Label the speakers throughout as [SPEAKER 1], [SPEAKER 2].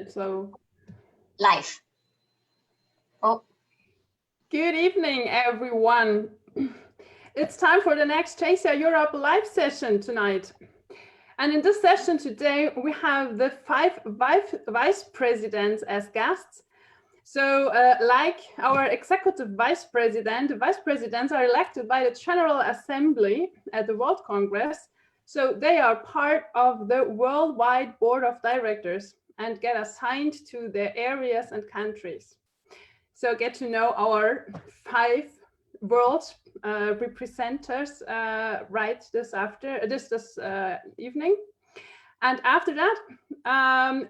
[SPEAKER 1] So,
[SPEAKER 2] live. Oh,
[SPEAKER 1] good evening, everyone. It's time for the next JCI Europe live session tonight. And in this session today, we have the five vice presidents as guests. So, like our executive vice president, the vice presidents are elected by the General Assembly at the World Congress. So they are part of the worldwide board of directors and get assigned to their areas and countries. So get to know our five world representatives right this evening. And after that,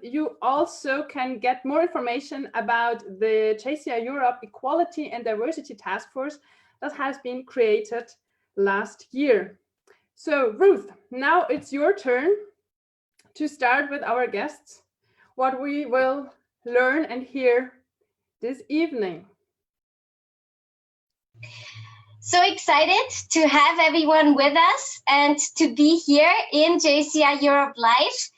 [SPEAKER 1] you also can get more information about the JCI Europe Equality and Diversity Taskforce that has been created last year. So Ruth, now it's your turn to start with our guests, what we will learn and hear this evening.
[SPEAKER 2] So excited to have everyone with us and to be here in JCI Europe Live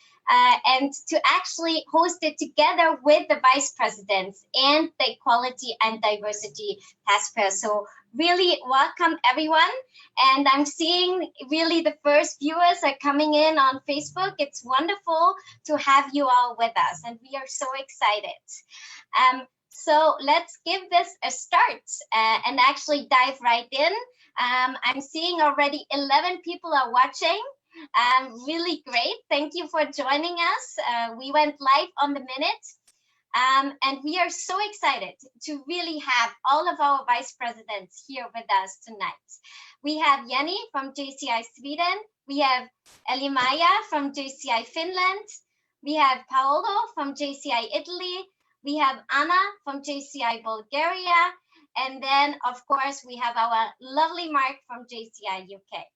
[SPEAKER 2] and to actually host it together with the vice presidents and the Equality and Diversity Task Force. So really welcome everyone. And I'm seeing really the first viewers are coming in on Facebook. It's wonderful to have you all with us and we are so excited. So let's give this a start and actually dive right in. I'm seeing already 11 people are watching. Really great. Thank you for joining us. We went live on the minute. And we are so excited to really have all of our vice presidents here with us tonight. We have Jenny from JCI Sweden. We have Elimaya from JCI Finland. We have Paolo from JCI Italy. We have Anna from JCI Bulgaria, and then, of course, we have our lovely Mark from JCI UK.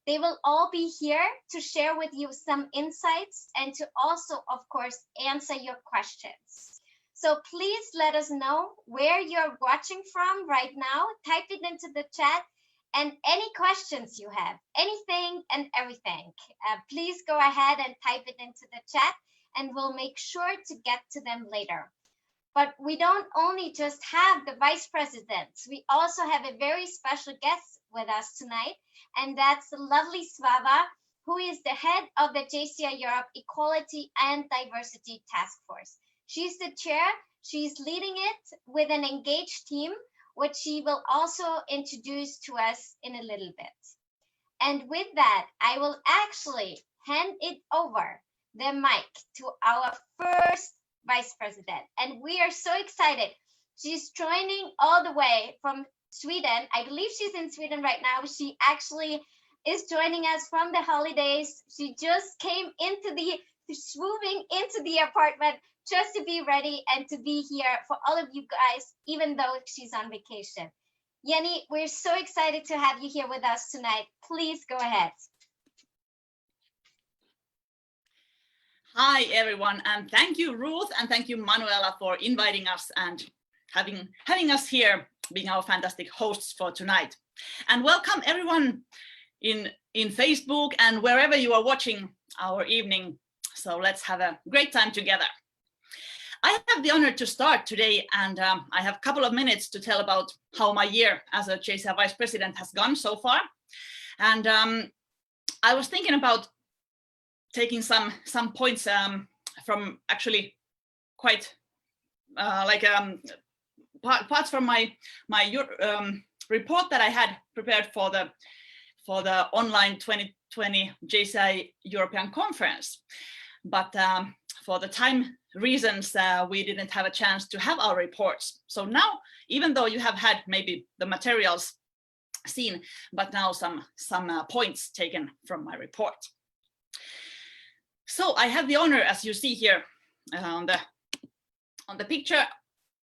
[SPEAKER 2] They will all be here to share with you some insights and to also, of course, answer your questions. So please let us know where you're watching from right now. Type it into the chat and any questions you have, anything and everything. Please go ahead and type it into the chat and we'll make sure to get to them later. But we don't only just have the vice presidents, we also have a very special guest with us tonight, and that's the lovely Svava, who is the head of the JCI Europe Equality and Diversity Task Force. She's the chair, she's leading it with an engaged team, which she will also introduce to us in a little bit. And with that, I will actually hand it over the mic to our first vice president, and we are so excited. She's joining all the way from Sweden. I believe she's in Sweden right now. She actually is joining us from the holidays. She just came swooping into the apartment just to be ready and to be here for all of you guys, even though she's on vacation. Jenny, we're so excited to have you here with us tonight. Please go ahead.
[SPEAKER 3] Hi, everyone, and thank you, Ruth, and thank you, Manuela, for inviting us and having us here, being our fantastic hosts for tonight. And welcome, everyone, in Facebook and wherever you are watching our evening. So let's have a great time together. I have the honor to start today, and I have a couple of minutes to tell about how my year as a JCI Vice President has gone so far. And I was thinking about taking some points from actually quite parts from my report that I had prepared for the online 2020 JCI European Conference. But for the time reasons, we didn't have a chance to have our reports. So now, even though you have had maybe the materials seen, but now some points taken from my report. So I have the honor, as you see here on the picture,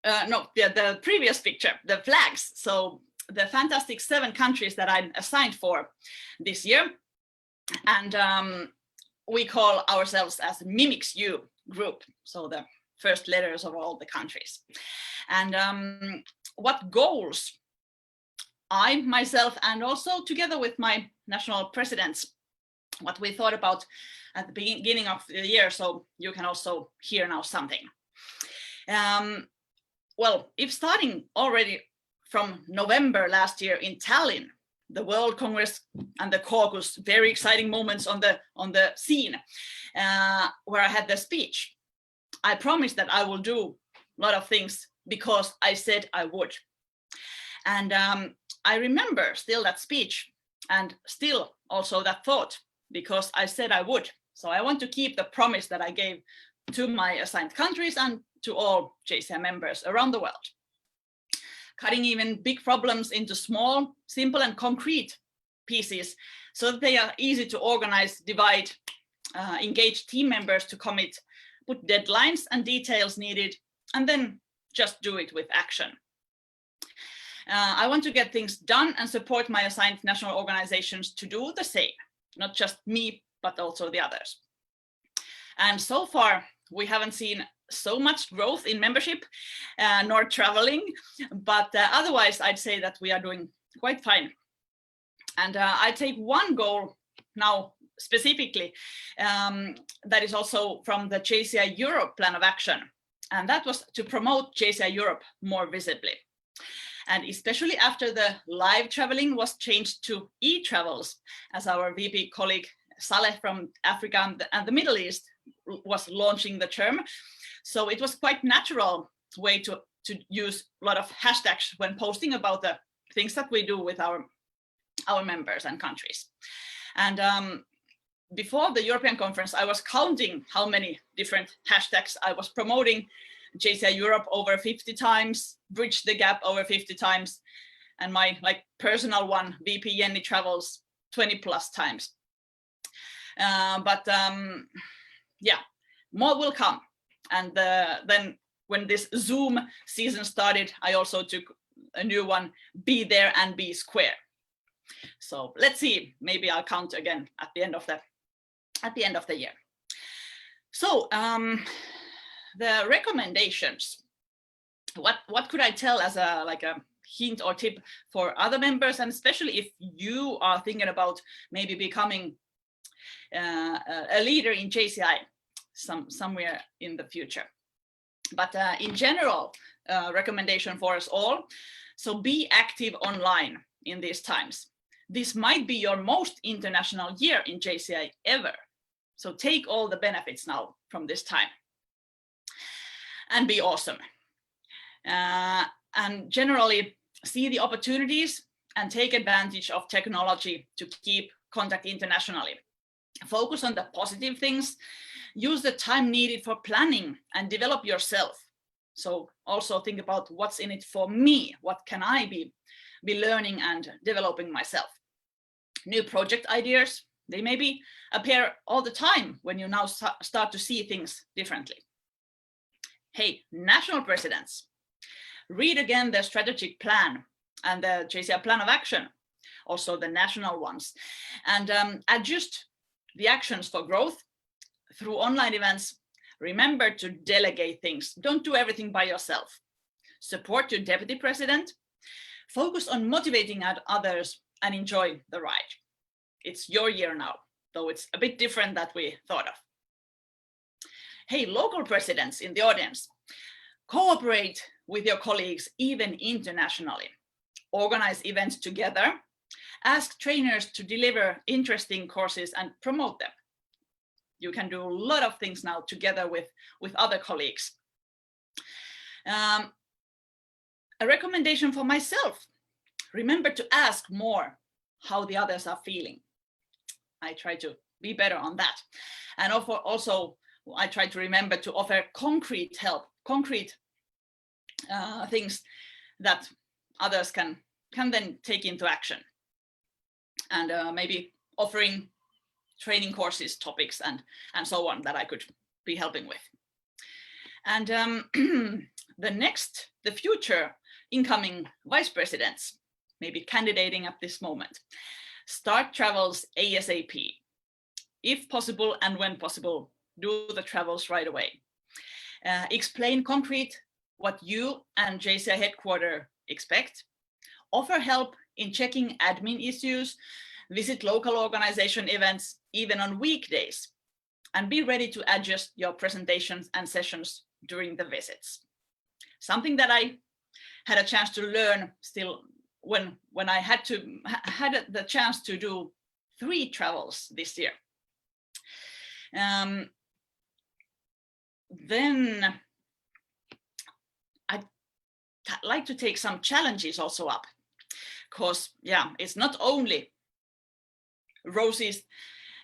[SPEAKER 3] the previous picture, the flags. So the fantastic 7 countries that I'm assigned for this year. And we call ourselves as Mimics You group. So the first letters of all the countries. And what goals I, myself, and also together with my national presidents what we thought about at the beginning of the year, so you can also hear now something. Well, if starting already from November last year in Tallinn, the World Congress and the caucus, very exciting moments on the scene, where I had the speech, I promised that I will do a lot of things because I said I would. And I remember still that speech and still also that thought, because I said I would. So I want to keep the promise that I gave to my assigned countries and to all JCI members around the world. Cutting even big problems into small, simple and concrete pieces so that they are easy to organize, divide, engage team members to commit, put deadlines and details needed, and then just do it with action. I want to get things done and support my assigned national organizations to do the same, not just me, but also the others. And so far, we haven't seen so much growth in membership nor traveling, but otherwise I'd say that we are doing quite fine. And I take one goal now specifically that is also from the JCI Europe plan of action, and that was to promote JCI Europe more visibly. And especially after the live traveling was changed to e-travels, as our VP colleague Saleh from Africa and the Middle East was launching the term. So it was quite natural way to use a lot of hashtags when posting about the things that we do with our members and countries. And before the European conference, I was counting how many different hashtags I was promoting. JCI Europe over 50 times, Bridge the Gap over 50 times, and my personal one, VP Jenny Travels, 20+ times. But yeah, more will come. And then when this Zoom season started, I also took a new one, Be There and Be Square. So let's see, maybe I'll count again at the end of the year. So the recommendations, what could I tell as a hint or tip for other members, and especially if you are thinking about maybe becoming a leader in JCI somewhere in the future. But in general, recommendation for us all, so be active online in these times. This might be your most international year in JCI ever. So take all the benefits now from this time and be awesome. And generally see the opportunities and take advantage of technology to keep contact internationally. Focus on the positive things, use the time needed for planning and develop yourself. So also think about what's in it for me, what can I be learning and developing myself. New project ideas, they maybe appear all the time when you now start to see things differently. Hey, national presidents, read again the strategic plan and the JCI plan of action, also the national ones, and adjust the actions for growth through online events. Remember to delegate things. Don't do everything by yourself. Support your deputy president. Focus on motivating others and enjoy the ride. It's your year now, though it's a bit different than we thought of. Hey, local presidents in the audience, cooperate with your colleagues even internationally. Organize events together. Ask trainers to deliver interesting courses and promote them. You can do a lot of things now together with other colleagues. A recommendation for myself, remember to ask more how the others are feeling. I try to be better on that. And also I try to remember to offer concrete help, concrete things that others can then take into action. And maybe offering training courses, topics, and so on that I could be helping with. And the future incoming vice presidents, maybe candidating at this moment, start travels ASAP. If possible and when possible, do the travels right away. Explain concrete what you and JCI headquarters expect. Offer help in checking admin issues visit local organization events even on weekdays, and be ready to adjust your presentations and sessions during the visits. Something that I had a chance to learn still when I had the chance to do 3 travels this year. Then I'd like to take some challenges also up, because it's not only roses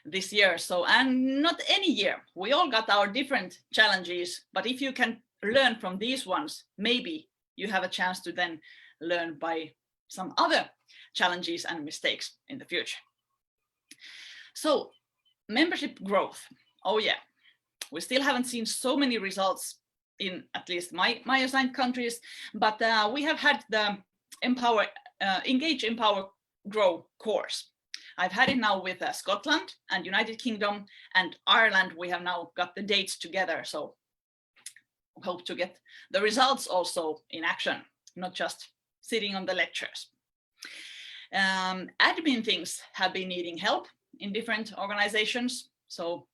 [SPEAKER 3] this year, and not any year. We all got our different challenges, but if you can learn from these ones, maybe you have a chance to then learn by some other challenges and mistakes in the future. So, membership growth. Oh yeah, we still haven't seen so many results in at least my assigned countries, but we have had the Engage, Empower, Grow course. I've had it now with Scotland and United Kingdom and Ireland. We have now got the dates together, so hope to get the results also in action, not just sitting on the lectures. Admin things have been needing help in different organizations, so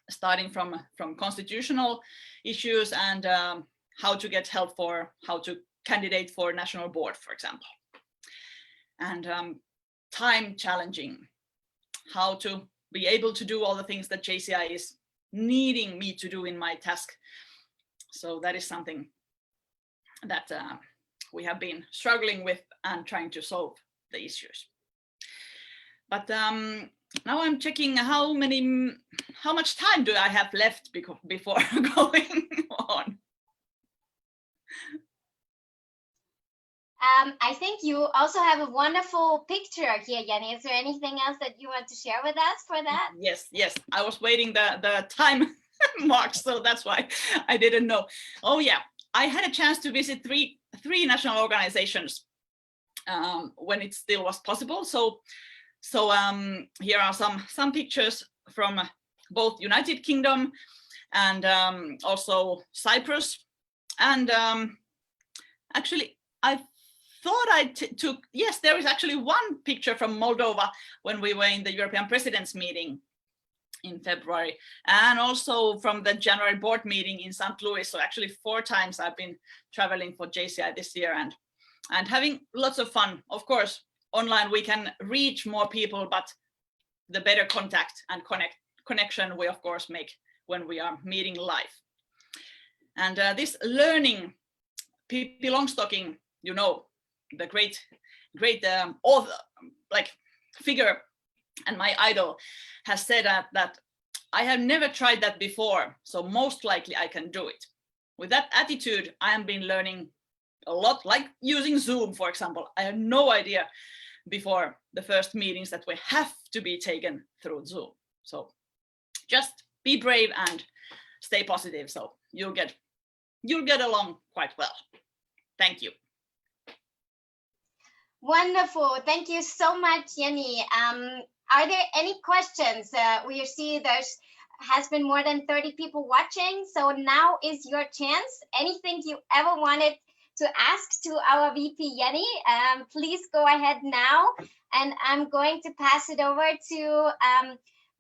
[SPEAKER 3] starting from constitutional issues and how to get help for how to candidate for national board, for example. And time challenging, how to be able to do all the things that JCI is needing me to do in my task. So that is something that we have been struggling with and trying to solve the issues. But now I'm checking how much time do I have left before going on.
[SPEAKER 2] I think you also have a wonderful picture here, Jenny. Is there anything else that you want to share with us for that?
[SPEAKER 3] Yes. I was waiting the time mark, so that's why I didn't know. Oh yeah, I had a chance to visit three national organizations when it still was possible. So here are some pictures from both United Kingdom and also Cyprus. And actually, I thought I took, yes, there is actually one picture from Moldova when we were in the European Presidents meeting in February, and also from the January board meeting in St. Louis. So actually 4 times I've been traveling for JCI this year and having lots of fun. Of course, online we can reach more people, but the better contact and connection we of course make when we are meeting live. And this learning, Pippi Longstocking, you know, the great author, like figure, and my idol, has said that I have never tried that before, so most likely I can do it. With that attitude, I have been learning a lot, like using Zoom, for example. I had no idea before the first meetings that we have to be taken through Zoom. So just be brave and stay positive, so you'll get along quite well. Thank you.
[SPEAKER 2] Wonderful. Thank you so much, Jenny. Are there any questions? We see has been more than 30 people watching, so now is your chance. Anything you ever wanted to ask to our VP Jenny, please go ahead now. And I'm going to pass it over to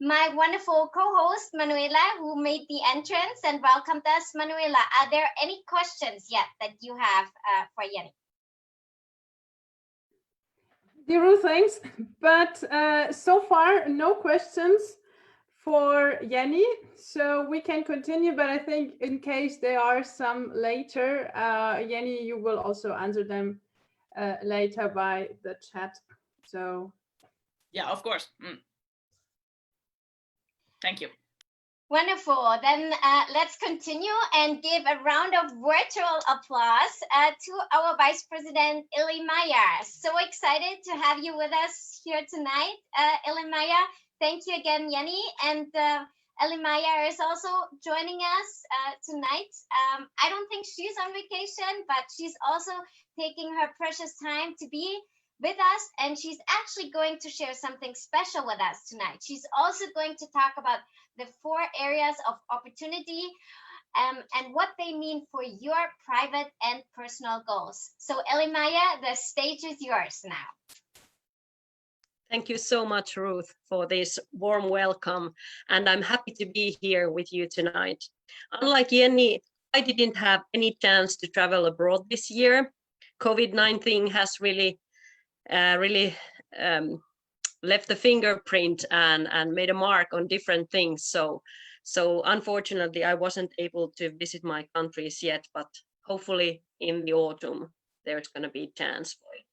[SPEAKER 2] my wonderful co-host, Manuela, who made the entrance and welcomed us. Manuela, are there any questions yet that you have for Jenny?
[SPEAKER 1] Zero thanks, but so far no questions for Jenny, so we can continue, but I think in case there are some later, Jenny, you will also answer them later by the chat. So
[SPEAKER 3] yeah, of course. Thank you.
[SPEAKER 2] Wonderful. Then let's continue and give a round of virtual applause to our Vice President, Ili Maya. So excited to have you with us here tonight, Ili Maya. Thank you again, Jenny. And Ili Maya is also joining us tonight. I don't think she's on vacation, but she's also taking her precious time to be with us, and she's actually going to share something special with us tonight. She's also going to talk about the 4 areas of opportunity and what they mean for your private and personal goals. So Ili Maya, the stage is yours now.
[SPEAKER 4] Thank you so much, Ruth, for this warm welcome. And I'm happy to be here with you tonight. Unlike Jenny, I didn't have any chance to travel abroad this year. COVID-19 has really left a fingerprint and made a mark on different things. So unfortunately, I wasn't able to visit my countries yet, but hopefully in the autumn, there's going to be a chance for it.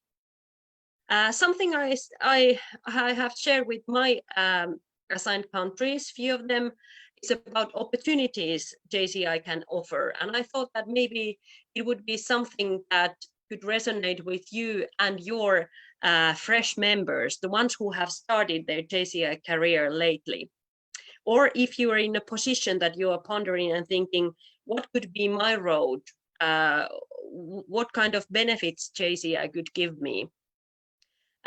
[SPEAKER 4] Something I have shared with my assigned countries, few of them, is about opportunities JCI can offer. And I thought that maybe it would be something that could resonate with you and your fresh members, the ones who have started their JCI career lately. Or if you are in a position that you are pondering and thinking, what could be my road? What kind of benefits JCI could give me?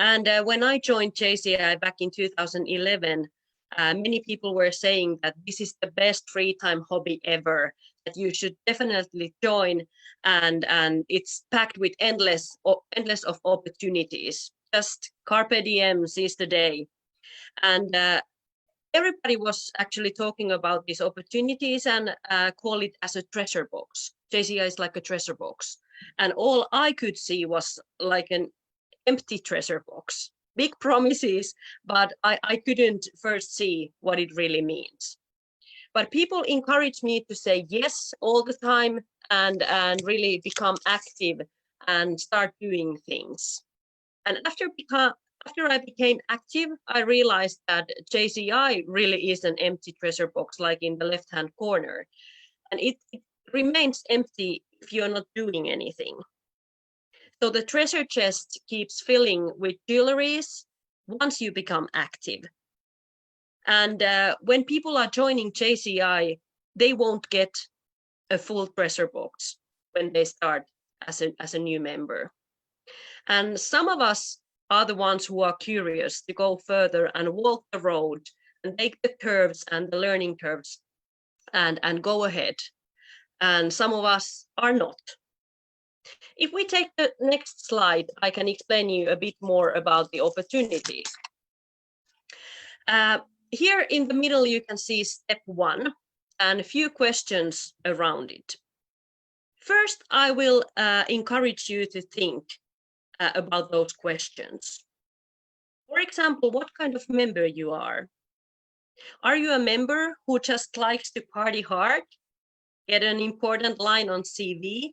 [SPEAKER 4] And when I joined JCI back in 2011, many people were saying that this is the best free time hobby ever, that you should definitely join, and it's packed with endless of opportunities. Just carpe diem, seize the day. And everybody was actually talking about these opportunities and call it as a treasure box. JCI is like a treasure box. And all I could see was like an empty treasure box, big promises, but I couldn't first see what it really means. But people encouraged me to say yes all the time and really become active and start doing things. And after I became active, I realized that JCI really is an empty treasure box, like in the left-hand corner. And it remains empty if you're not doing anything. So the treasure chest keeps filling with jewelries once you become active. And when people are joining JCI, they won't get a full treasure box when they start as a new member. And some of us are the ones who are curious to go further and walk the road and take the curves and the learning curves and go ahead. And some of us are not. If we take the next slide, I can explain you a bit more about the opportunities. Here in the middle, you can see step 1 and a few questions around it. First, I will encourage you to think about those questions. For example, what kind of member you are? Are you a member who just likes to party hard, get an important line on CV,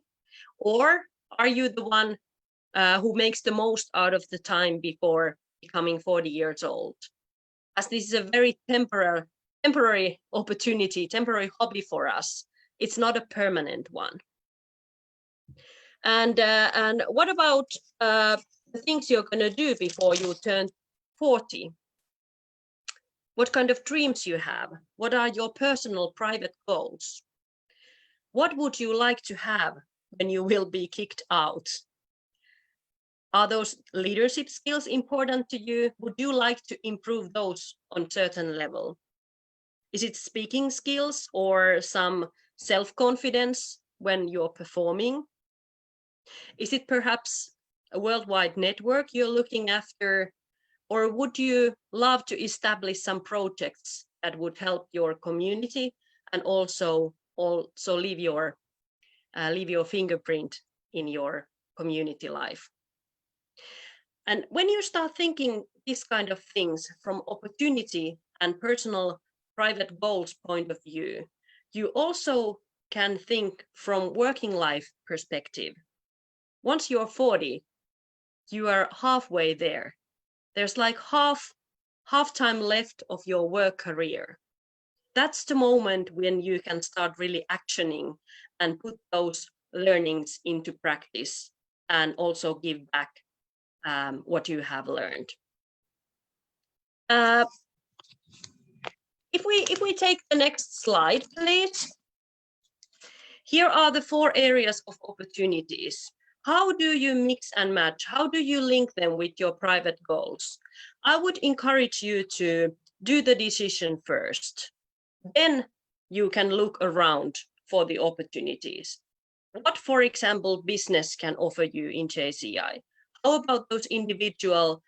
[SPEAKER 4] or are you the one who makes the most out of the time before becoming 40 years old? As this is a very temporary opportunity, temporary hobby for us. It's not a permanent one. And what about the things you're going to do before you turn 40? What kind of dreams you have? What are your personal private goals? What would you like to have when you will be kicked out? Are those leadership skills important to you? Would you like to improve those on certain level? Is it speaking skills or some self-confidence when you're performing? Is it perhaps a worldwide network you're looking after? Or would you love to establish some projects that would help your community and also leave your fingerprint in your community life? And when you start thinking these kind of things from opportunity and personal private goals point of view, you also can think from working life perspective. Once you're 40, you are halfway there. There's like half time left of your work career. That's the moment when you can start really actioning and put those learnings into practice and also give back what you have learned. If we take the next slide, please. Here are the 4 areas of opportunities. How do you mix and match? How do you link them with your private goals? I would encourage you to do the decision first. Then you can look around for the opportunities. What, for example, business can offer you in JCI? How about those individual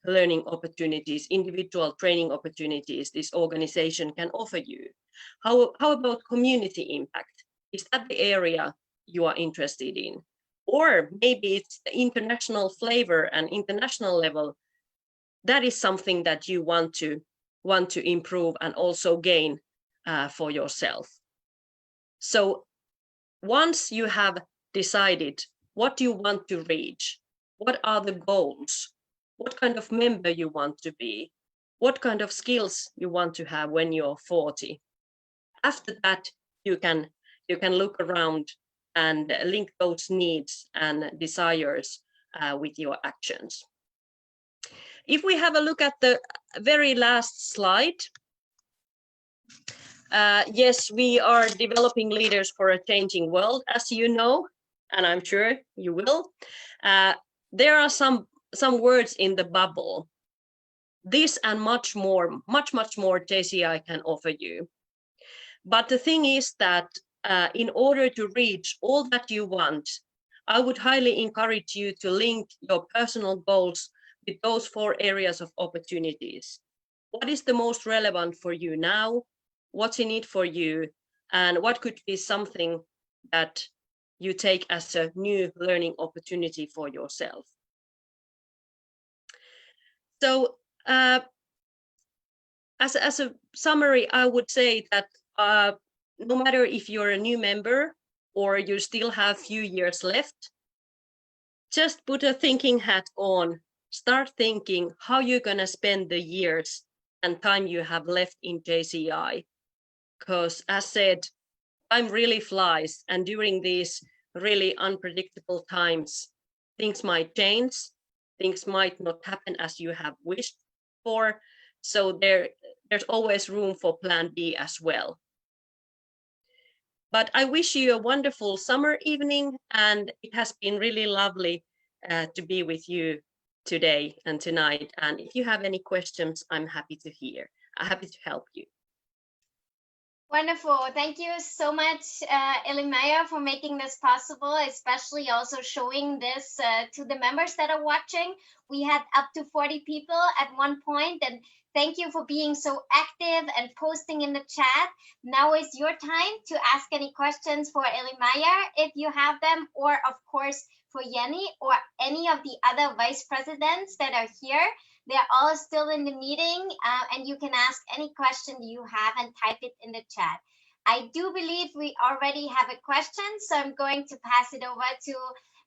[SPEAKER 4] learning opportunities, individual training opportunities this organization can offer you? How about community impact? Is that the area you are interested in? Or maybe it's the international flavor and international level. That is something that you want to improve and also gain for yourself. So once you have decided what you want to reach, what are the goals, what kind of member you want to be, what kind of skills you want to have when you're 40. After that, you can look around and link those needs and desires with your actions. If we have a look at the very last slide, yes, we are developing leaders for a changing world, as you know, and I'm sure you will. There are some words in the bubble. This and much more JCI can offer you. But the thing is that in order to reach all that you want, I would highly encourage you to link your personal goals with those 4 areas of opportunities. What is the most relevant for you now? What's in it for you? And what could be something that you take as a new learning opportunity for yourself? So as a summary, I would say that no matter if you're a new member or you still have few years left, just put a thinking hat on. Start thinking how you're going to spend the years and time you have left in JCI. Because as said, time really flies, and during these really unpredictable times, things might change, things might not happen as you have wished for. So there's always room for plan B as well. But I wish you a wonderful summer evening, and it has been really lovely to be with you today and tonight. And if you have any questions, I'm happy to hear. I'm happy to help you.
[SPEAKER 2] Wonderful. Thank you so much, Elimaya, for making this possible, especially also showing this to the members that are watching. We had up to 40 people at one point, and thank you for being so active and posting in the chat. Now is your time to ask any questions for Elimaya, if you have them, or of course for Jenny or any of the other vice presidents that are here. They're all still in the meeting, and you can ask any question you have and type it in the chat. I do believe we already have a question, so I'm going to pass it over to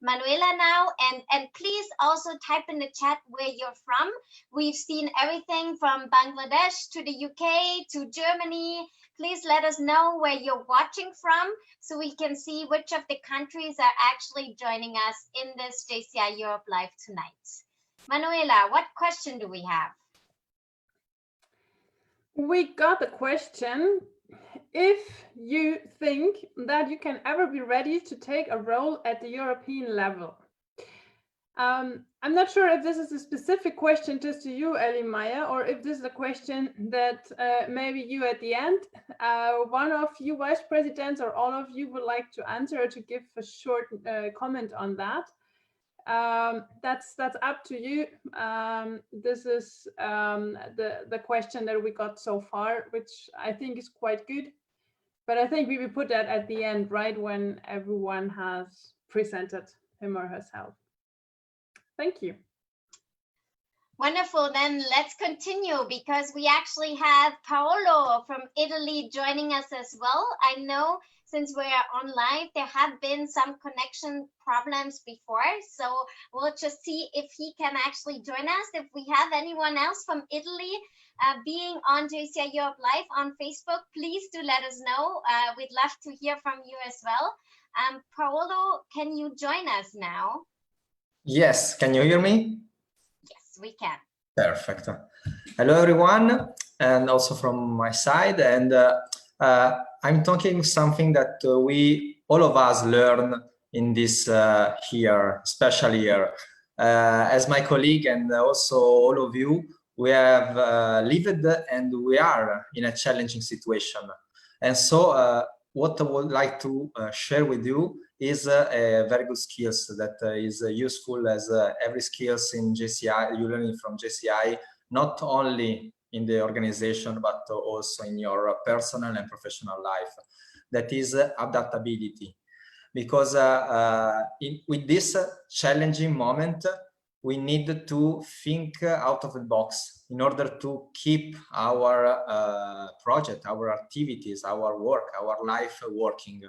[SPEAKER 2] Manuela now. And please also type in the chat where you're from. We've seen everything from Bangladesh to the UK to Germany. Please let us know where you're watching from so we can see which of the countries are actually joining us in this JCI Europe Live tonight. Manuela, what question do we have?
[SPEAKER 1] We got a question. If you think that you can ever be ready to take a role at the European level. I'm not sure if this is a specific question just to you, Elimaya, or if this is a question that maybe you at the end, one of you vice presidents or all of you would like to answer or to give a short comment on that. That's up to you. This is the question that we got so far, which I think is quite good. But I think we will put that at the end, right, when everyone has presented him or herself. Thank you.
[SPEAKER 2] Wonderful. Then let's continue, because we actually have Paolo from Italy joining us as well. I know since we are on live, there have been some connection problems before. So we'll just see if he can actually join us. If we have anyone else from Italy being on JCI Europe Live on Facebook, please do let us know. We'd love to hear from you as well. Paolo, can you join us now?
[SPEAKER 5] Yes, can you hear me?
[SPEAKER 2] Yes, we can.
[SPEAKER 5] Perfect. Hello, everyone, and also from my side. And I'm talking something that all of us learn in this year, special year. As my colleague and also all of you, we have lived and we are in a challenging situation. And so what I would like to share with you is a very good skills that is useful as every skills in JCI, you learn it from JCI, not only in the organization, but also in your personal and professional life. That is adaptability. Because with this challenging moment, we need to think out of the box in order to keep our project, our activities, our work, our life working.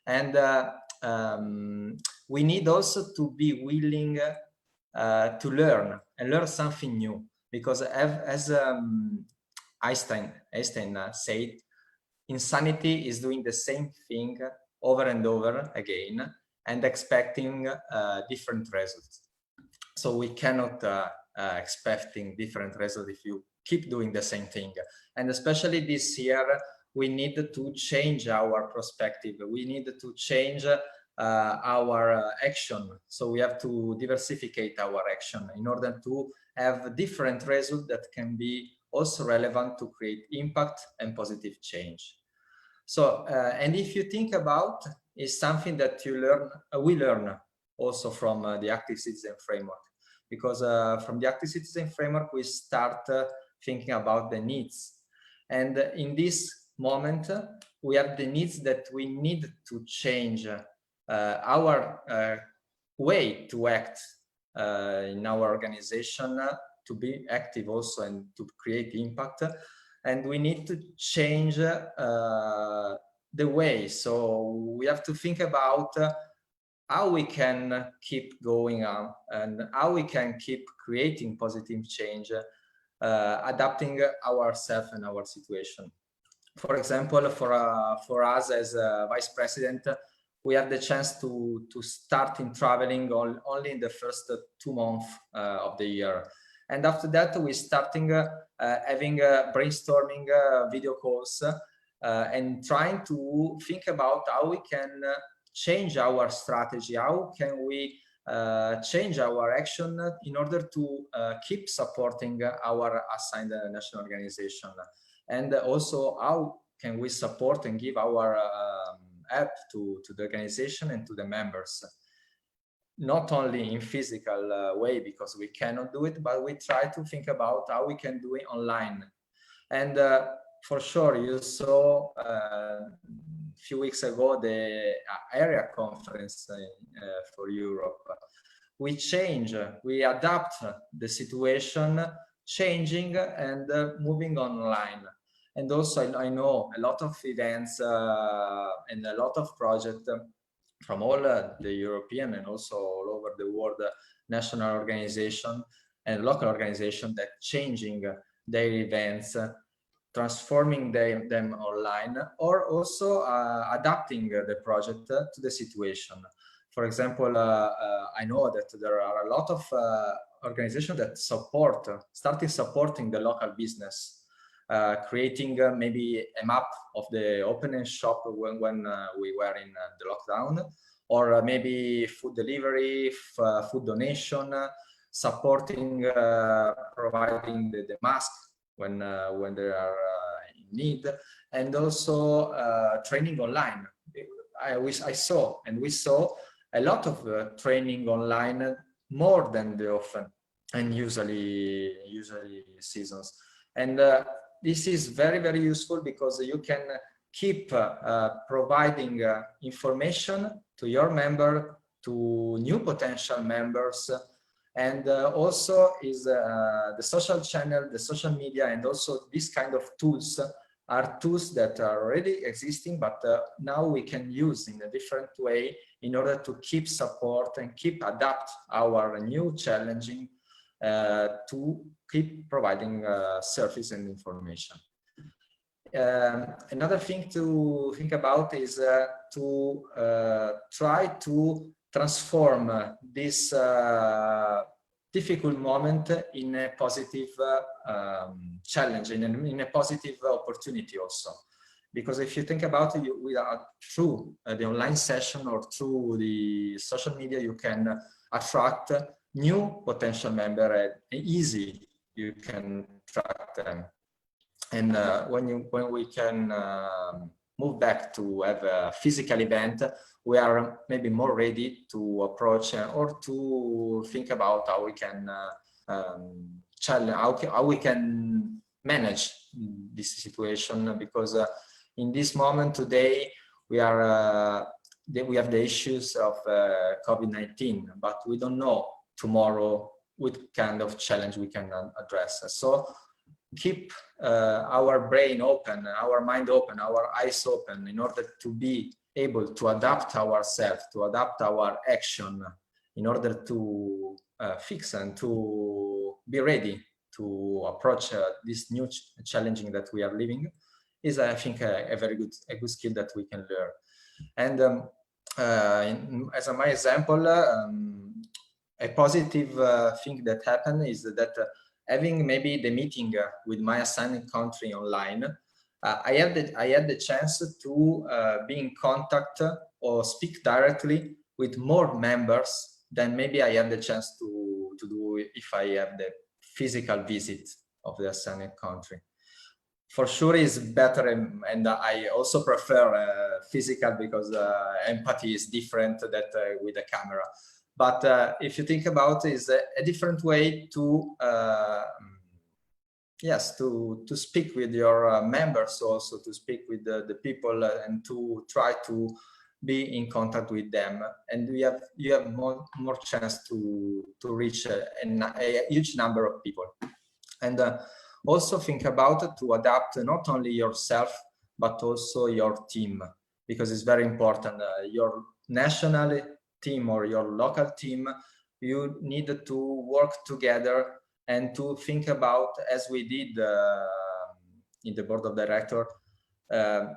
[SPEAKER 5] And we need also to be willing to learn and learn something new. Because as Einstein said, insanity is doing the same thing over and over again and expecting different results. So we cannot expecting different results if you keep doing the same thing. And especially this year, we need to change our perspective. We need to change our action. So we have to diversify our action in order to have different results that can be also relevant to create impact and positive change. So, and if you think about, is something that you learn, we learn also from the Active Citizen Framework, because from the Active Citizen Framework, we start thinking about the needs. And in this moment, we have the needs that we need to change our way to act in our organization, to be active also and to create impact. And we need to change the way. So we have to think about how we can keep going on and how we can keep creating positive change, adapting ourselves and our situation. For example, for us as a vice president, we have the chance to start in traveling only in the first 2 months of the year. And after that, we're starting having brainstorming video calls and trying to think about how we can change our strategy, how can we change our action in order to keep supporting our assigned national organization, and also how can we support and give our help to the organization and to the members. Not only in physical way, because we cannot do it, but we try to think about how we can do it online. And for sure, you saw a few weeks ago the area conference for Europe. We change, we adapt the situation, changing and moving online. And also, I know a lot of events and a lot of projects from all the European and also all over the world, national organization and local organization that changing their events, transforming them online, or also adapting the project to the situation. For example, I know that there are a lot of organizations that started supporting the local business, creating maybe a map of the opening shop when we were in the lockdown, or maybe food delivery, food donation, supporting, providing the mask when they are in need, and also training online. We saw a lot of training online, more than the often and usually seasons. And this is very, very useful because you can keep providing information to your member, to new potential members, and also is the social channel, the social media, and also this kind of tools are tools that are already existing, but now we can use in a different way in order to keep support and keep adapt our new challenging to keep providing service and information. Another thing to think about is to try to transform this difficult moment in a positive challenge, in a positive opportunity also. Because if you think about it, through the online session or through the social media, you can attract new potential members, easy you can track them. And when we can move back to have a physical event, we are maybe more ready to approach or to think about how we can how we can manage this situation, because in this moment today we have the issues of COVID-19, but we don't know tomorrow what kind of challenge we can address. So keep our brain open, our mind open, our eyes open, in order to be able to adapt ourselves, to adapt our action, in order to fix and to be ready to approach this new challenging that we are living, is, I think, a very good skill that we can learn. And as my example, a positive thing that happened is that having maybe the meeting with my assigned country online, I had the chance to be in contact or speak directly with more members than maybe I had the chance to do if I have the physical visit of the assigned country. For sure is better, and I also prefer physical, because empathy is different that with a camera. But if you think about it, it's a different way to yes, to speak with your members, also to speak with the people, and to try to be in contact with them, and you have more chance to reach a huge number of people. And also think about to adapt not only yourself but also your team, because it's very important. Your national team or your local team, you need to work together and to think about, as we did in the board of directors,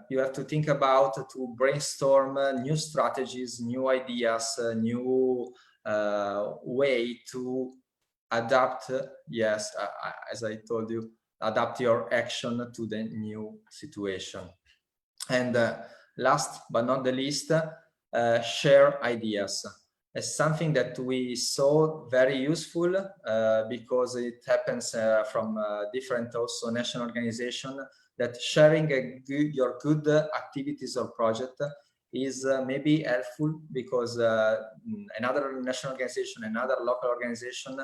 [SPEAKER 5] you have to think about to brainstorm new strategies, new ideas, new way to adapt, yes, as I told you, adapt your action to the new situation. And last but not the least, share ideas. It's something that we saw very useful because it happens from different also national organizations, that sharing your good activities or project is maybe helpful, because another national organization, another local organization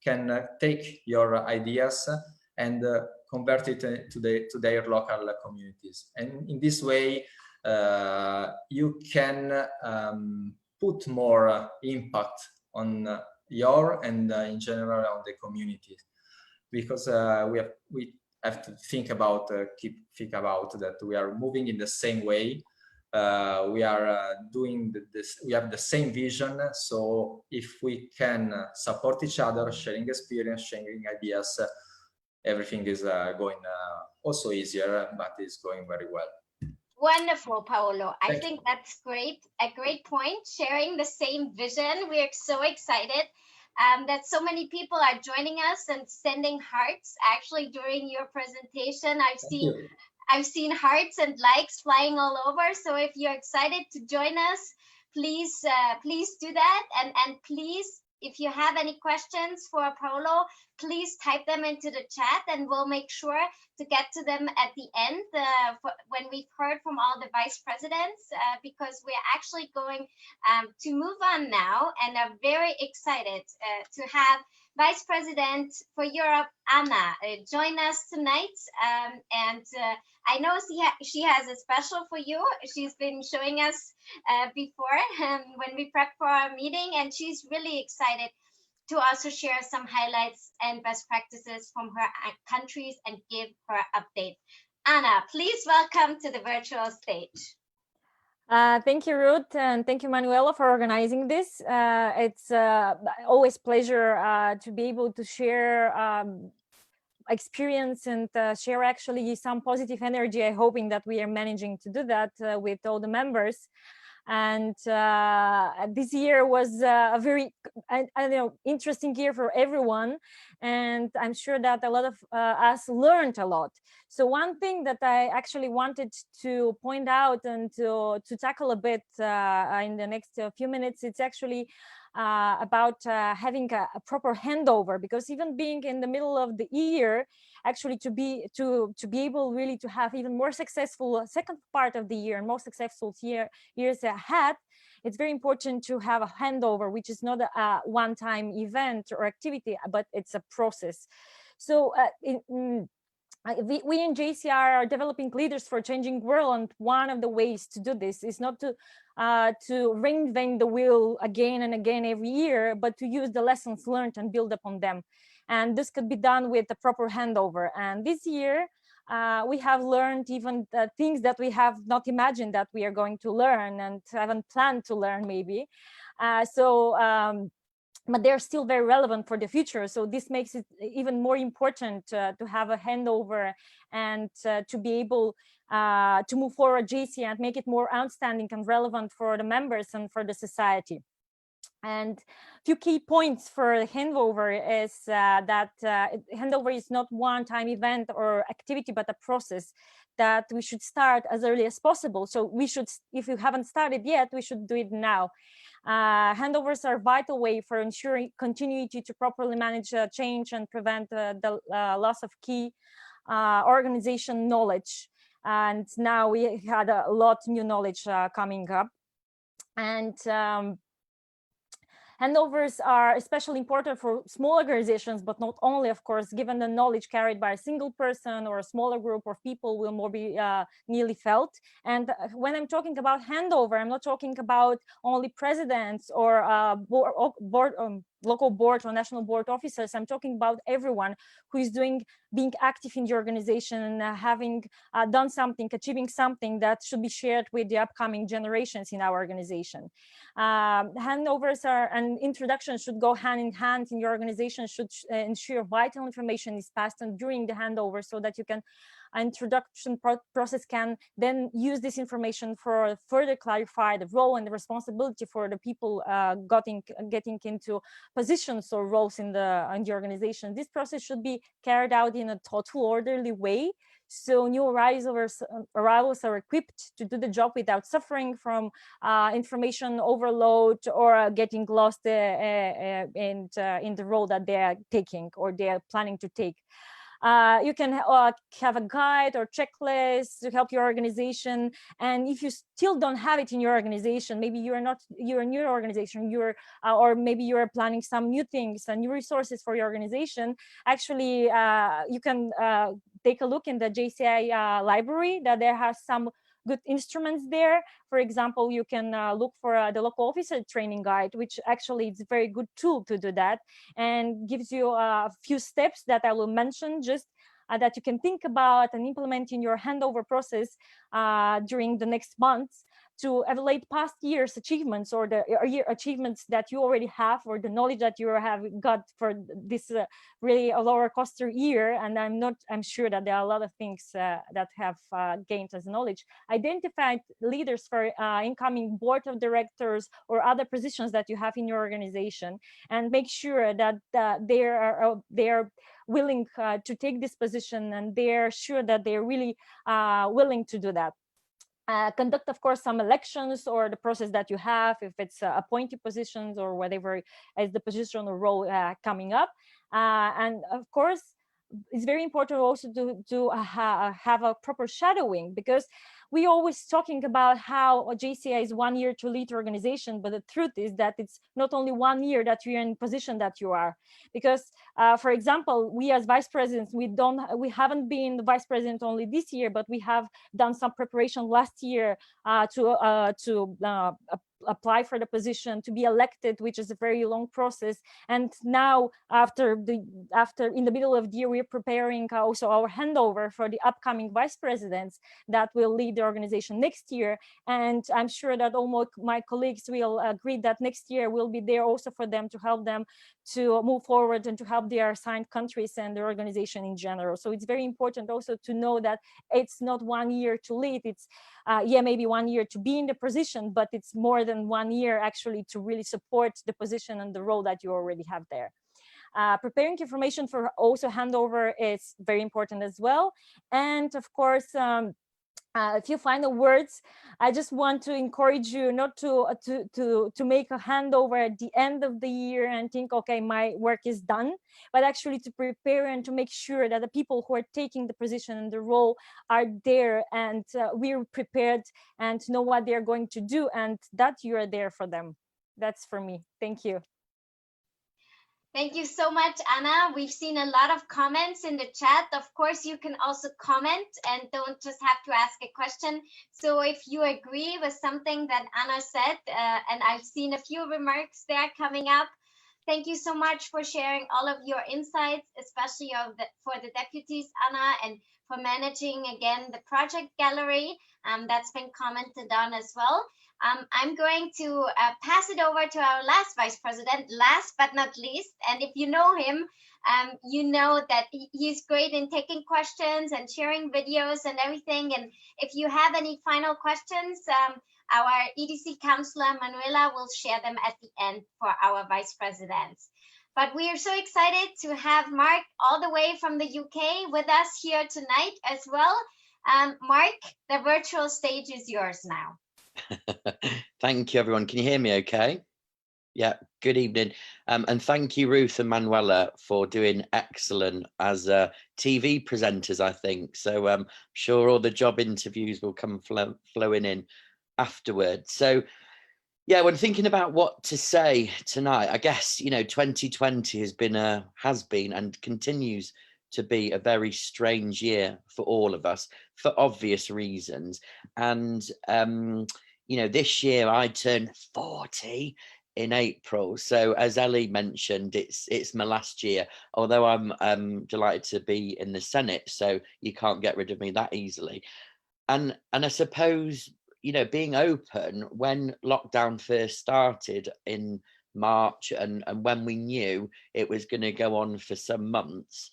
[SPEAKER 5] can take your ideas and convert it to their local communities. And in this way, you can put more impact on your and in general on the community, because we have to think about that we are moving in the same way. We are doing this, we have the same vision. So if we can support each other, sharing experience, sharing ideas, everything is going also easier, but it's going very well.
[SPEAKER 2] Wonderful, Paolo. I think that's great. A great point. Sharing the same vision. We are so excited that so many people are joining us and sending hearts. Actually, during your presentation, I've seen hearts and likes flying all over. So if you're excited to join us, please do that. And please, if you have any questions for Paolo, please type them into the chat, and we'll make sure to get to them at the end when we've heard from all the vice presidents, because we're actually going to move on now, and are very excited to have Vice President for Europe, Anna, join us tonight. And I know she has a special for you. She's been showing us before when we prep for our meeting, and she's really excited to also share some highlights and best practices from her countries and give her update. Anna, please welcome to the virtual stage.
[SPEAKER 6] Thank you, Ruth, and thank you, Manuela, for organizing this. It's always a pleasure to be able to share experience and share actually some positive energy. I'm hoping that we are managing to do that with all the members. And this year was a very interesting year for everyone, and I'm sure that a lot of us learned a lot. So one thing that I actually wanted to point out and to tackle a bit in the next few minutes, it's actually about having a proper handover, because even being in the middle of the year, actually to be able really to have even more successful second part of the year and more successful years ahead, it's very important to have a handover, which is not a one-time event or activity, but it's a process. So we in JCR are developing leaders for a changing world, and one of the ways to do this is not to reinvent the wheel again and again every year, but to use the lessons learned and build upon them. And this could be done with the proper handover. And this year, we have learned even things that we have not imagined that we are going to learn and haven't planned to learn maybe. But they're still very relevant for the future. So this makes it even more important to have a handover and to be able to move forward JCI and make it more outstanding and relevant for the members and for the society. And a few key points for the handover is that handover is not one-time event or activity, but a process that we should start as early as possible. So we should, if you haven't started yet, we should do it now. Handovers are a vital way for ensuring continuity to properly manage change and prevent the loss of key organization knowledge. And now we had a lot of new knowledge coming up. And handovers are especially important for small organizations, but not only, of course, given the knowledge carried by a single person or a smaller group of people will more be nearly felt. And when I'm talking about handover, I'm not talking about only presidents or local board or national board officers. I'm talking about everyone who is being active in the organization and having done something, achieving something that should be shared with the upcoming generations in our organization. Handovers and introductions should go hand in hand in your organization, should ensure vital information is passed on during the handover, so that you can introduction process can then use this information for further clarify the role and the responsibility for the people getting into positions or roles in the organization. This process should be carried out in a thoughtful, orderly way, so new arrivals are equipped to do the job without suffering from information overload or getting lost in the role that they are taking or they are planning to take. You can have a guide or checklist to help your organization. And if you still don't have it in your organization, maybe you're a new organization, or maybe you're planning some new things and new resources for your organization, actually, you can take a look in the JCI library, that there has some good instruments there. For example, you can look for the local officer training guide, which actually is a very good tool to do that, and gives you a few steps that I will mention, just that you can think about and implement in your handover process during the next months, to evaluate past year's achievements or the year achievements that you already have, or the knowledge that you have got for this really a lower cost year. And I'm sure that there are a lot of things that have gained as knowledge. Identify leaders for incoming board of directors or other positions that you have in your organization, and make sure that they are willing to take this position, and they're sure that they're really willing to do that. Conduct, of course, some elections or the process that you have, if it's appointed positions or whatever is the position or role coming up. And of course, it's very important also to have a proper shadowing, because we always talking about how JCI is 1 year to lead organization, but the truth is that it's not only 1 year that you're in position that you are. Because for example, we as vice presidents, we haven't been the vice president only this year, but we have done some preparation last year to apply for the position, to be elected, which is a very long process. And now after in the middle of the year, we're preparing also our handover for the upcoming vice presidents that will lead the organization next year. And I'm sure that all my colleagues will agree that next year will be there also for them, to help them to move forward and to help their assigned countries and the organization in general. So it's very important also to know that it's not 1 year to lead, it's maybe 1 year to be in the position, but it's more than 1 year actually to really support the position and the role that you already have there. Preparing information for also handover is very important as well. And of course, If you find the words, I just want to encourage you not to make a handover at the end of the year and think, okay, my work is done, but actually to prepare and to make sure that the people who are taking the position and the role are there, and we're prepared and know what they're going to do, and that you are there for them. That's for me. Thank you.
[SPEAKER 2] Thank you so much, Anna. We've seen a lot of comments in the chat. Of course, you can also comment and don't just have to ask a question. So if you agree with something that Anna said, and I've seen a few remarks there coming up, thank you so much for sharing all of your insights, especially for the deputies, Anna, and for managing, again, the project gallery. That's been commented on as well. I'm going to pass it over to our last vice president, last but not least. And if you know him, you know that he's great in taking questions and sharing videos and everything. And if you have any final questions, our EDC counselor, Manuela, will share them at the end for our vice presidents. But we are so excited to have Mark all the way from the UK with us here tonight as well. Mark, the virtual stage is yours now.
[SPEAKER 7] Thank you, everyone. Can you hear me okay? Yeah, good evening. And thank you, Ruth and Manuela, for doing excellent as TV presenters, I think. So I'm sure all the job interviews will come flowing in afterwards. So yeah, when thinking about what to say tonight, I guess, 2020 has been and continues to be a very strange year for all of us for obvious reasons. And this year I turned 40 in April. So as Ellie mentioned, it's my last year, although I'm delighted to be in the Senate, so you can't get rid of me that easily. And I suppose, being open when lockdown first started in March, and when we knew it was going to go on for some months,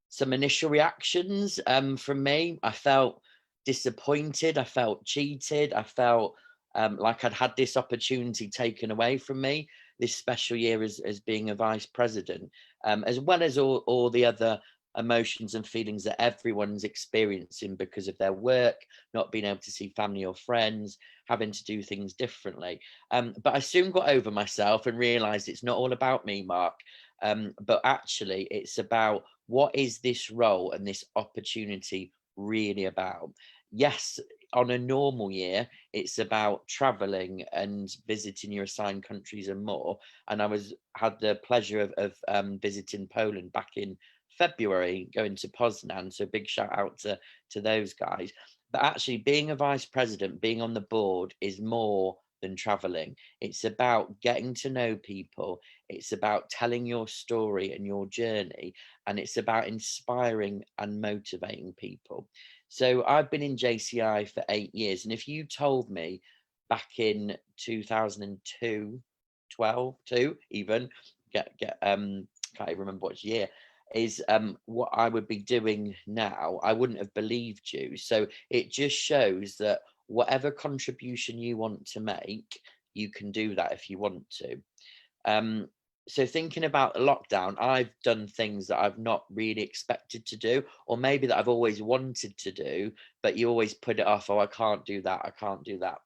[SPEAKER 7] some initial reactions from me. I felt disappointed. I felt cheated. I felt like I'd had this opportunity taken away from me, this special year as being a vice president, as well as all the other emotions and feelings that everyone's experiencing because of their work, not being able to see family or friends, having to do things differently. But I soon got over myself and realized it's not all about me, Mark, but actually it's about what is this role and this opportunity really about. Yes, on a normal year, it's about traveling and visiting your assigned countries and more. And I had the pleasure of visiting Poland back in February, going to Poznan. So big shout out to those guys. But actually being a vice president, being on the board is more than traveling. It's about getting to know people. It's about telling your story and your journey. And it's about inspiring and motivating people. So I've been in JCI for 8 years. And if you told me back in 2002, 12, even, can't even remember which year, is what I would be doing now, I wouldn't have believed you. So it just shows that whatever contribution you want to make, you can do that if you want to. So thinking about the lockdown, I've done things that I've not really expected to do, or maybe that I've always wanted to do, but you always put it off. Oh, I can't do that. I can't do that.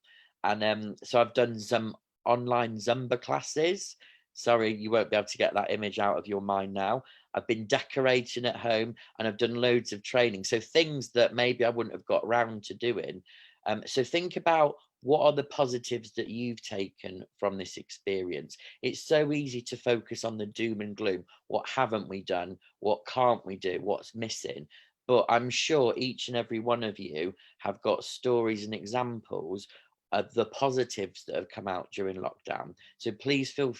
[SPEAKER 7] And so I've done some online Zumba classes. Sorry, you won't be able to get that image out of your mind now. I've been decorating at home and I've done loads of training. So things that maybe I wouldn't have got around to doing. So think about what are the positives that you've taken from this experience. It's so easy to focus on the doom and gloom. What haven't we done? What can't we do? What's missing? But I'm sure each and every one of you have got stories and examples of the positives that have come out during lockdown. So please feel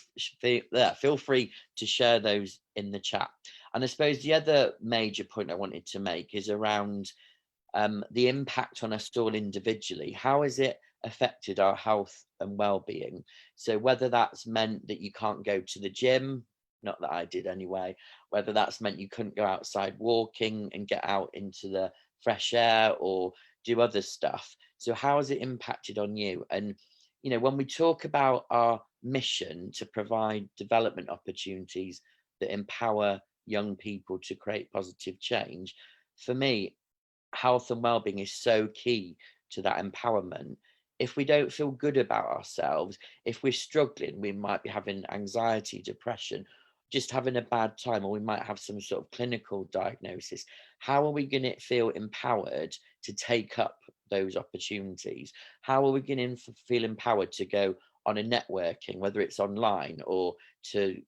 [SPEAKER 7] free to share those in the chat. And I suppose the other major point I wanted to make is around the impact on us all individually. How has it affected our health and well-being? So whether that's meant that you can't go to the gym, not that I did anyway, whether that's meant you couldn't go outside walking and get out into the fresh air or do other stuff. So how has it impacted on you? And, when we talk about our mission to provide development opportunities that empower young people to create positive change, for me, health and well-being is so key to that empowerment. If we don't feel good about ourselves, if we're struggling, we might be having anxiety, depression, just having a bad time, or we might have some sort of clinical diagnosis. How are we going to feel empowered to take up those opportunities? How are we going to feel empowered to go on a networking, whether it's online or to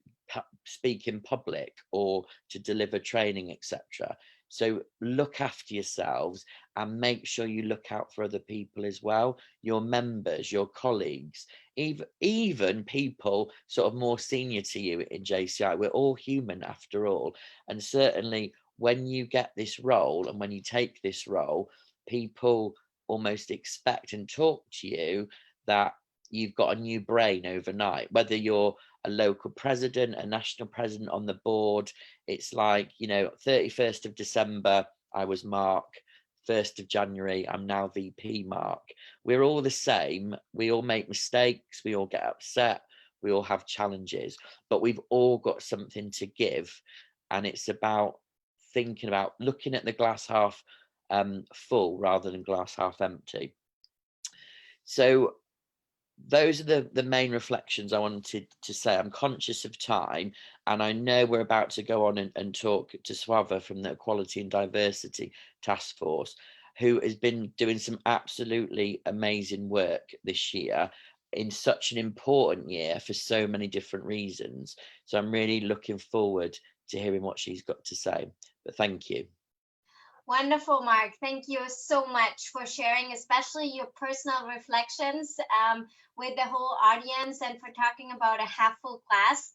[SPEAKER 7] speak in public or to deliver training, etc.? So look after yourselves and make sure you look out for other people as well, your members, your colleagues, even people sort of more senior to you in JCI. We're all human after all. And certainly when you get this role and when you take this role, people almost expect and talk to you that you've got a new brain overnight, whether you're a local president, a national president on the board. It's like, you know, 31st of December, I was Mark. 1st of January, I'm now VP Mark. We're all the same. We all make mistakes. We all get upset. We all have challenges, but we've all got something to give. And it's about thinking about looking at the glass half full rather than glass half empty. So those are the main reflections I wanted to say. I'm conscious of time, and I know we're about to go on and talk to Swava from the Equality and Diversity Taskforce, who has been doing some absolutely amazing work this year in such an important year for so many different reasons. So I'm really looking forward to hearing what she's got to say. But thank you.
[SPEAKER 2] Wonderful, Mark. Thank you so much for sharing, especially your personal reflections with the whole audience, and for talking about a half full glass.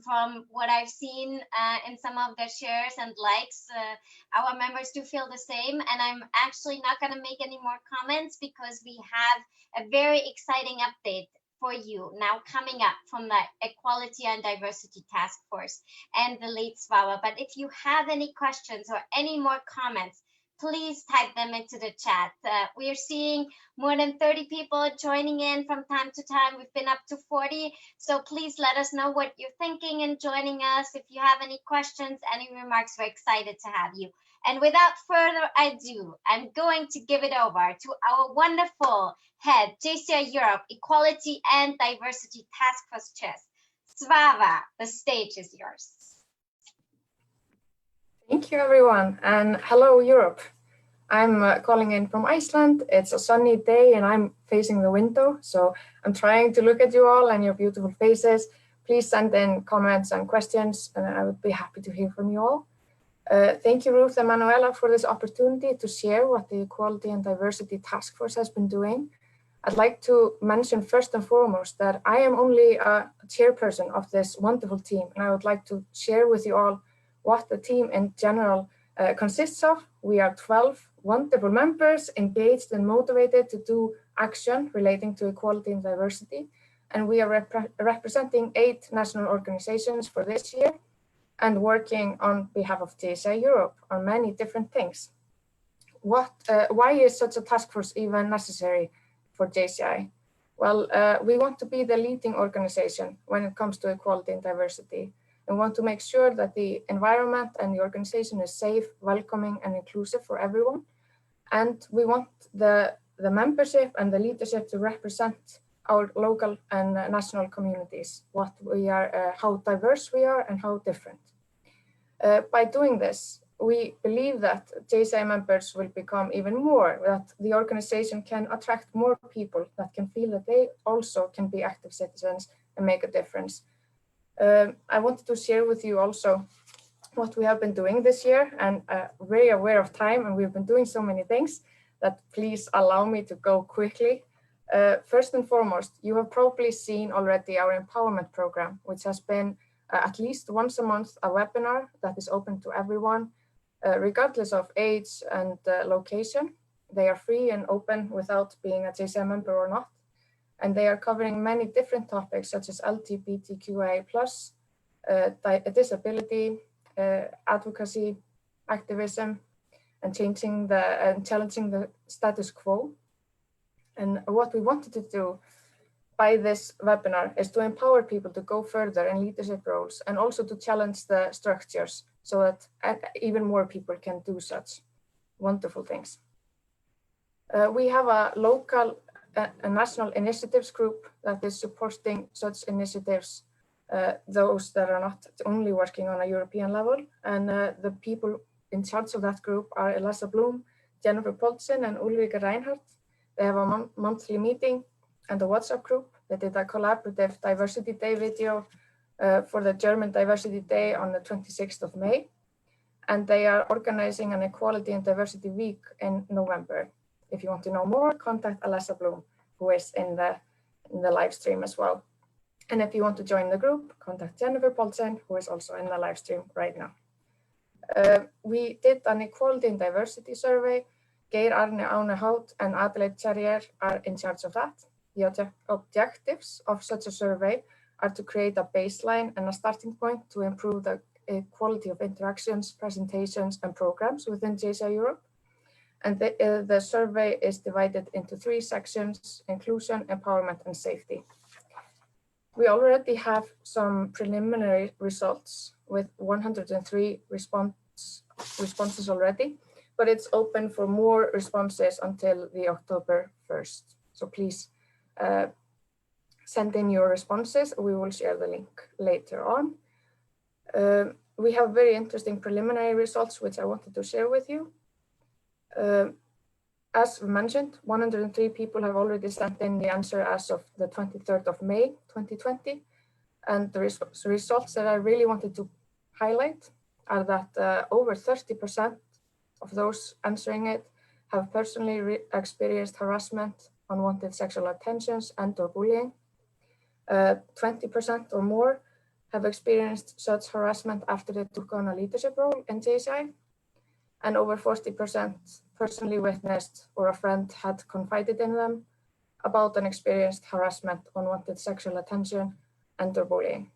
[SPEAKER 2] From what I've seen in some of the shares and likes, our members do feel the same. And I'm actually not going to make any more comments because we have a very exciting update for you now coming up from the Equality and Diversity Task Force and the late Swava. But if you have any questions or any more comments, please type them into the chat. We are seeing more than 30 people joining in from time to time. We've been up to 40. So please let us know what you're thinking and joining us. If you have any questions, any remarks, we're excited to have you. And without further ado, I'm going to give it over to our wonderful head, JCI Europe Equality and Diversity Task Force Chair, Swava. The stage is yours.
[SPEAKER 8] Thank you, everyone, and hello, Europe. I'm calling in from Iceland. It's a sunny day and I'm facing the window, so I'm trying to look at you all and your beautiful faces. Please send in comments and questions, and I would be happy to hear from you all. Thank you, Ruth and Manuela, for this opportunity to share what the Equality and Diversity Task Force has been doing. I'd like to mention first and foremost that I am only a chairperson of this wonderful team, and I would like to share with you all what the team in general consists of. We are 12 wonderful members engaged and motivated to do action relating to equality and diversity. And we are representing 8 national organizations for this year and working on behalf of JCI Europe on many different things. Why is such a task force even necessary for JCI? Well, we want to be the leading organization when it comes to equality and diversity, and want to make sure that the environment and the organization is safe, welcoming, and inclusive for everyone. And we want the membership and the leadership to represent our local and national communities, what we are, how diverse we are, and how different. By doing this, we believe that JCI members will become even more, that the organization can attract more people that can feel that they also can be active citizens and make a difference. I wanted to share with you also what we have been doing this year, and very aware of time, and we've been doing so many things that please allow me to go quickly. First and foremost, you have probably seen already our empowerment program, which has been at least once a month a webinar that is open to everyone, regardless of age and location. They are free and open without being a JCI member or not. And they are covering many different topics such as LGBTQIA+, disability, advocacy, activism, and challenging the status quo. And what we wanted to do by this webinar is to empower people to go further in leadership roles, and also to challenge the structures so that even more people can do such wonderful things. We have a local a national initiatives group that is supporting such initiatives, those that are not only working on a European level. And the people in charge of that group are Elisa Blum, Jennifer Poulsen, and Ulrike Reinhardt. They have a monthly meeting and a WhatsApp group. They did a collaborative Diversity Day video for the German Diversity Day on the 26th of May. And they are organizing an Equality and Diversity Week in November. If you want to know more, contact Elisa Blum, who is in the live stream as well. And if you want to join the group, contact Jennifer Poulsen, who is also in the live stream right now. We did an Equality and Diversity survey. Geir Arne Aunehout and Adelaide Charrier are in charge of that. The objectives of such a survey are to create a baseline and a starting point to improve the quality of interactions, presentations, and programs within JCI Europe. And the survey is divided into 3 sections: inclusion, empowerment, and safety. We already have some preliminary results with 103 responses already, but it's open for more responses until the October 1st. So please send in your responses. We will share the link later on. We have very interesting preliminary results, which I wanted to share with you. As mentioned, 103 people have already sent in the answer as of the 23rd of May, 2020. And the results that I really wanted to highlight are that over 30% of those answering it have personally experienced harassment, unwanted sexual attentions, and/or bullying. 20% or more have experienced such harassment after they took on a leadership role in JCI. And over 40% personally witnessed or a friend had confided in them about an experienced harassment, unwanted sexual attention, and/or bullying.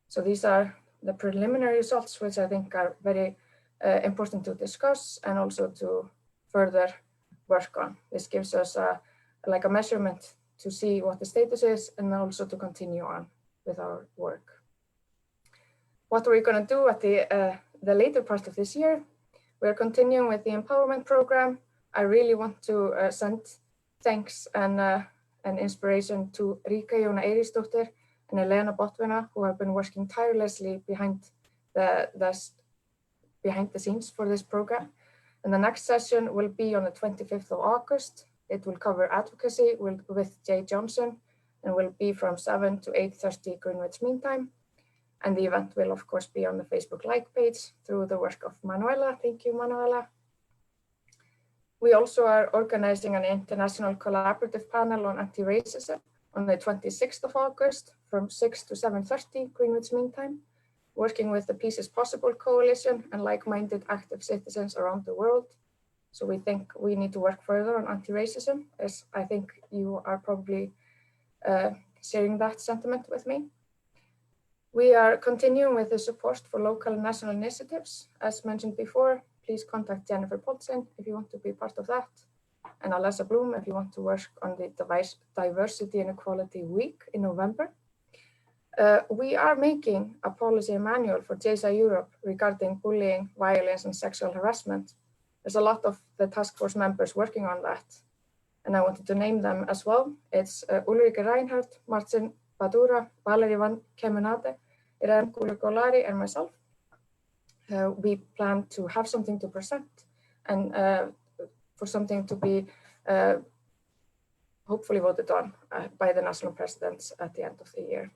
[SPEAKER 8] So these are the preliminary results, which I think are very important to discuss and also to further work on. This gives us a measurement to see what the status is and also to continue on with our work. What are we going to do at the later part of this year? We're continuing with the empowerment program. I really want to send thanks and inspiration to Rika Jóna Eiríksdóttir and Elena Botvina, who have been working tirelessly behind the scenes for this program. And the next session will be on the 25th of August. It will cover advocacy with Jay Johnson and will be from 7 to 8:30 Greenwich Mean Time. And the event will, of course, be on the Facebook like page through the work of Manuela. Thank you, Manuela. We also are organizing an international collaborative panel on anti-racism on the 26th of August from 6 to 7:30 Greenwich Mean Time, working with the Peace is Possible Coalition and like-minded active citizens around the world. So we think we need to work further on anti-racism, as I think you are probably sharing that sentiment with me. We are continuing with the support for local and national initiatives. As mentioned before, please contact Jennifer Poulsen if you want to be part of that, and Elisa Blum if you want to work on the Diversity and Equality Week in November. We are making a policy manual for JCI Europe regarding bullying, violence, and sexual harassment. There's a lot of the task force members working on that, and I wanted to name them as well. It's Ulrike Reinhardt, Martin Badura, Valerie van Kemenade, Irene Gulagolari, and myself. We plan to have something to present and for something to be hopefully voted on by the national presidents at the end of the year.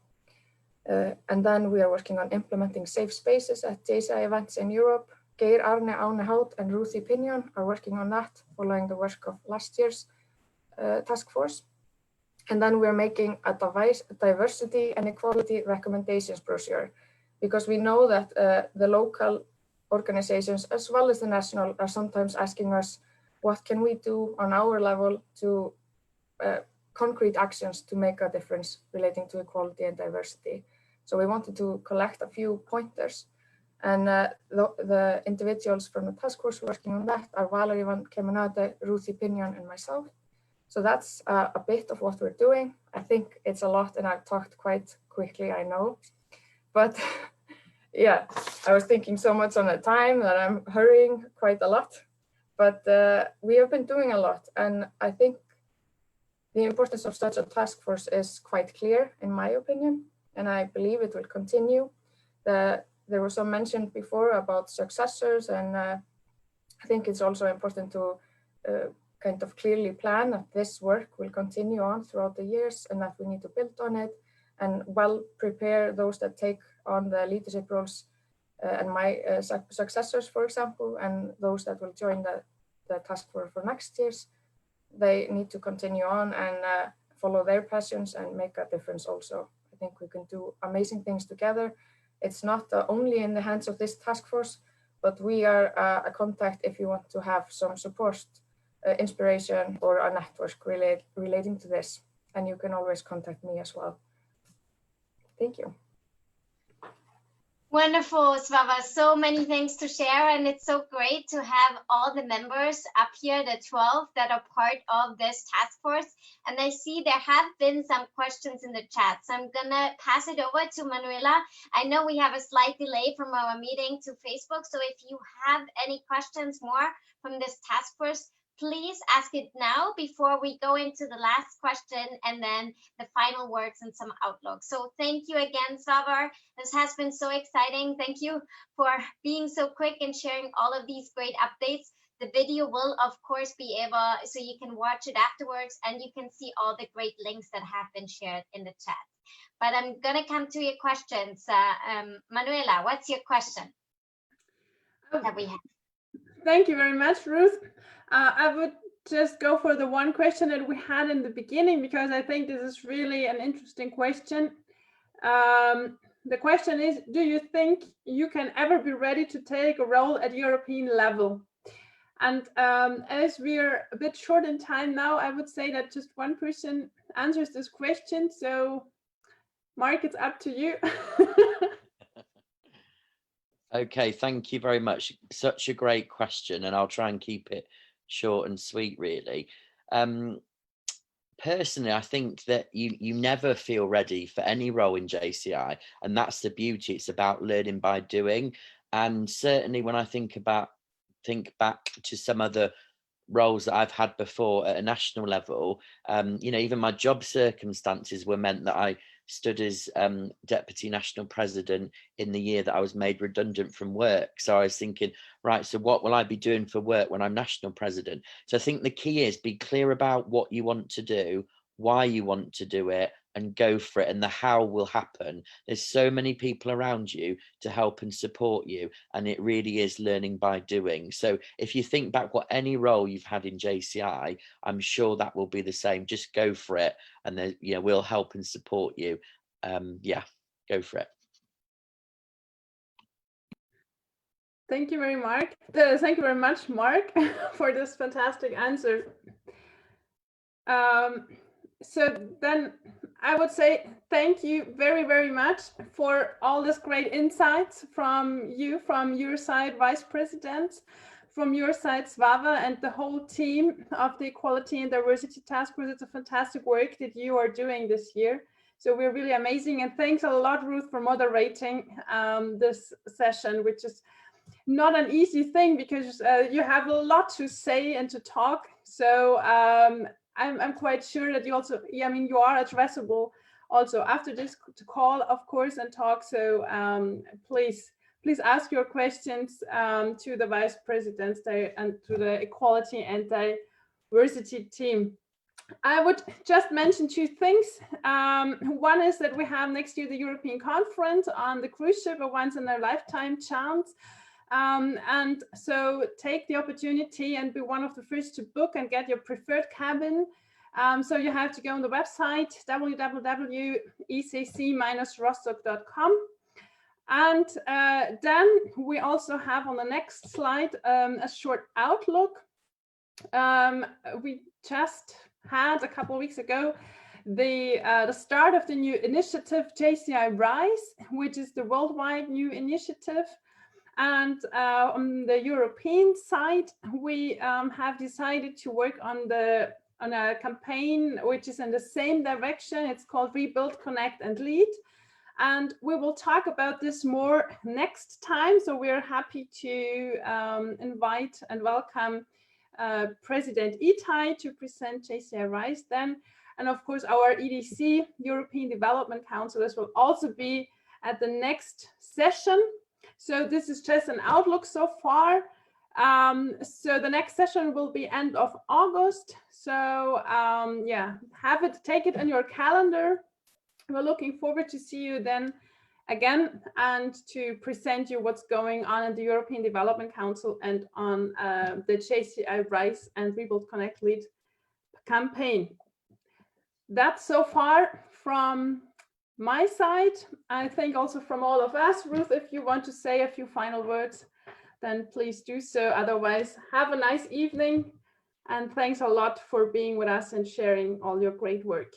[SPEAKER 8] And then we are working on implementing safe spaces at JCI events in Europe. Geir Arne Aunehout and Ruthie Pinion are working on that following the work of last year's task force. And then we're making a diversity and equality recommendations brochure, because we know that the local organizations as well as the national are sometimes asking us, what can we do on our level to concrete actions to make a difference relating to equality and diversity. So we wanted to collect a few pointers, and the individuals from the task force working on that are Valerie van Kemenade, Ruthie Pinion, and myself. So that's a bit of what we're doing. I think it's a lot, and I've talked quite quickly, I know, but yeah, I was thinking so much on the time that I'm hurrying quite a lot. but we have been doing a lot, and I think the importance of such a task force is quite clear, in my opinion, and I believe it will continue. There was some mentioned before about successors, and I think it's also important to kind of clearly plan that this work will continue on throughout the years and that we need to build on it and well prepare those that take on the leadership roles and my successors, for example, and those that will join the task force for next year's. They need to continue on and follow their passions and make a difference also. I think we can do amazing things together. It's not only in the hands of this task force, but we are a contact if you want to have some support, inspiration, or a network relating to this. And you can always contact me as well. Thank you.
[SPEAKER 2] Wonderful, Svava. So many things to share, and it's so great to have all the members up here, the 12 that are part of this task force. And I see there have been some questions in the chat, so I'm gonna pass it over to Manuela. I know we have a slight delay from our meeting to Facebook, so if you have any questions more from this task force, please ask it now before we go into the last question and then the final words and some outlook. So thank you again, Svavar. This has been so exciting. Thank you for being so quick and sharing all of these great updates. The video will, of course, be able, so you can watch it afterwards and you can see all the great links that have been shared in the chat. But I'm gonna come to your questions. Manuela, what's your question that we have?
[SPEAKER 1] Thank you very much, Ruth. I would just go for the one question that we had in the beginning, because I think this is really an interesting question. The question is, do you think you can ever be ready to take a role at European level? And as we're a bit short in time now, I would say that just one person answers this question. So Mark, it's up to you.
[SPEAKER 7] Okay, thank you very much. Such a great question, and I'll try and keep it short and sweet, really. Personally, I think that you never feel ready for any role in JCI, and that's the beauty. It's about learning by doing. And certainly when I think back to some other roles that I've had before at a national level, you know, even my job circumstances were meant that I stood as Deputy National President in the year that I was made redundant from work. So I was thinking, right, so what will I be doing for work when I'm National President? So I think the key is be clear about what you want to do, why you want to do it, and go for it, and the how will happen. There's so many people around you to help and support you, and it really is learning by doing. So if you think back what any role you've had in JCI, I'm sure that will be the same. Just go for it, and then, you know, we'll help and support you. Yeah, go for it.
[SPEAKER 1] Thank you very much, Mark, for this fantastic answer. So then I would say thank you very, very much for all this great insights from you, from your side, Vice President, from your side, Svava, and the whole team of the Equality and Diversity Task Force. It's a fantastic work that you are doing this year. So we're really amazing. And thanks a lot, Ruth, for moderating this session, which is not an easy thing because you have a lot to say and to talk. So I'm quite sure that you also, I mean, you are addressable also after this call, of course, and talk. So please ask your questions to the Vice Presidents and to the Equality and Diversity team. I would just mention two things. One is that we have next year the European Conference on the cruise ship, a once-in-a-lifetime chance. And so take the opportunity and be one of the first to book and get your preferred cabin. So you have to go on the website www.ecc-rostock.com. And then we also have on the next slide a short outlook. We just had a couple of weeks ago the start of the new initiative JCI Rise, which is the worldwide new initiative. And on the European side, we have decided to work on a campaign which is in the same direction. It's called Rebuild, Connect and Lead. And we will talk about this more next time. So we're happy to invite and welcome President Itai to present JCI Rise then. And of course, our EDC, European Development Councillors, will also be at the next session. So this is just an outlook so far. So the next session will be end of August. So yeah, take it on your calendar. We're looking forward to see you then again and to present you what's going on in the European Development Council and on the JCI Rise and Rebuild Connect Lead campaign. That's so far from my side. I think also from all of us. Ruth, if you want to say a few final words, then please do so. Otherwise, have a nice evening and thanks a lot for being with us and sharing all your great work.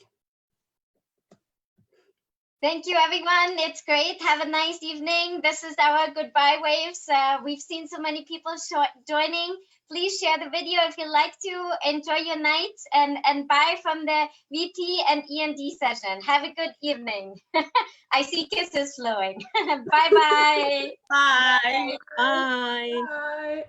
[SPEAKER 2] Thank you, everyone. It's great. Have a nice evening. This is our goodbye waves. We've seen so many people joining. Please share the video if you like to. Enjoy your night and bye from the VP and END session. Have a good evening. I see kisses flowing. Bye-bye.
[SPEAKER 3] Bye.
[SPEAKER 4] Bye.
[SPEAKER 1] Bye.